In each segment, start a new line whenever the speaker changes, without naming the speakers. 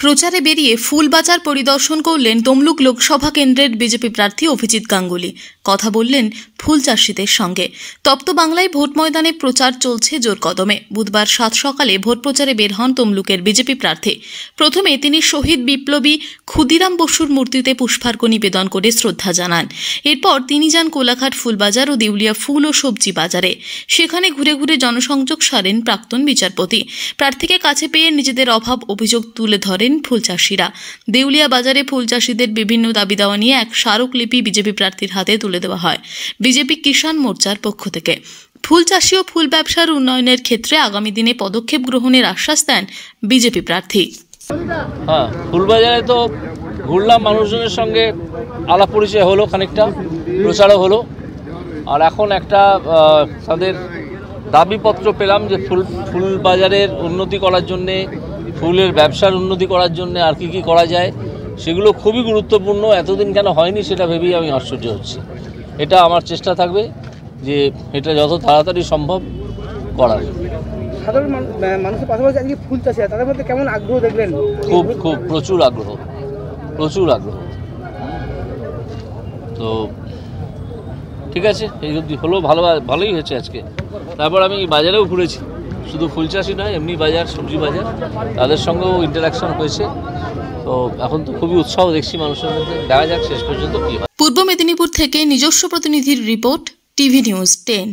প্রচারে বেরিয়ে ফুলবাজার পরিদর্শন করলেন তমলুক লোকসভা কেন্দ্রের বিজেপি প্রার্থী অভিজিৎ গাঙ্গুলি। কথা বললেন ফুল চাষিদের সঙ্গে। তপ্ত বাংলায় ভোট ময়দানে প্রচার চলছে জোর কদমে। বুধবার 7 সকালে ভোট প্রচারে বের হন তমলুকের বিজেপি প্রার্থী। প্রথমে তিনি শহীদ বিপ্লবী ক্ষুদিরাম বসুর মূর্তিতে পুষ্পার্ঘ্য নিবেদন করে শ্রদ্ধা জানান। এরপর তিনি যান কোলাঘাট ফুলবাজার ও দেউলিয়া ফুল ও সবজি বাজারে। সেখানে ঘুরে ঘুরে জনসংযোগ সারেন প্রাক্তন বিচারপতি। প্রার্থীকে কাছে পেয়ে নিজেদের অভাব অভিযোগ তুলে ধরেন ফুল চাষিরা। দেউলিয়া বাজারে ফুল চাষিদের বিভিন্ন দাবি দেওয়া নিয়ে এক স্মারকলিপি বিজেপি প্রার্থীর হাতে তুলে দেওয়া হয় বিজেপি কিষাণ মোর্চার পক্ষ থেকে। ফুল চাষি ও ফুল ব্যবসার উন্নয়নের ক্ষেত্রে আগামী দিনে পদক্ষেপ গ্রহণের আশ্বাস দেন বিজেপি প্রার্থী।
ফুলবাজারে তো ঘুরলাম, মানুষজনের সঙ্গে আলাপ পরিচয় হলো, খানিকটা প্রচারও হলো। আর এখন একটা তাদের দাবিপত্র পেলাম যে ফুলবাজারের উন্নতি করার জন্যে, ফুলের ব্যবসার উন্নতি করার জন্য আর কি করা যায় সেগুলো খুবই গুরুত্বপূর্ণ। এতদিন কেন হয়নি সেটা ভেবেই আমি আশ্চর্য হচ্ছি। এটা আমার চেষ্টা থাকবে যে এটা যত তাড়াতাড়ি সম্ভব করার।
সাধারণ মানুষের পাশাপাশি আজকে ফুল চাষি তাদের মধ্যে কেমন আগ্রহ দেখলেন?
খুব প্রচুর আগ্রহ। তো ঠিক আছে, এই অবধি হলো, ভালোই হয়েছে আজকে। তারপর আমি বাজারেও ঘুরেছি, শুধু ফুল চাষি নয়, এমনি বাজার, সবজি বাজার, তাদের সঙ্গেও ইন্টারাকশন হয়েছে। তো এখন তো খুবই উৎসাহ দেখছি মানুষের মধ্যে। দেখা যাক শেষ পর্যন্ত কি হয়।
পূর্ব মেদিনীপুর থেকে নিজস্ব প্রতিনিধির রিপোর্ট, টিভি নিউজ 10।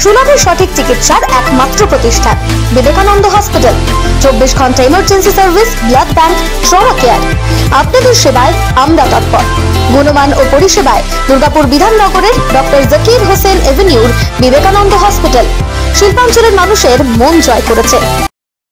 সুলভে সঠিক চিকিৎসার একমাত্র প্রতিষ্ঠান বিবেকানন্দ হসপিটাল। 24 ঘন্টা emergency service, blood bank, trauma care. আপনাদের সেবায় আমরা তৎপর। গুণমান ও পরিষেবায় দুর্গাপুর বিধাননগরের ডক্টর জাকির হোসেন এভিনিউর বিবেকানন্দ হসপিটাল শিল্পাঞ্চলের মানুষের মন জয় করেছে।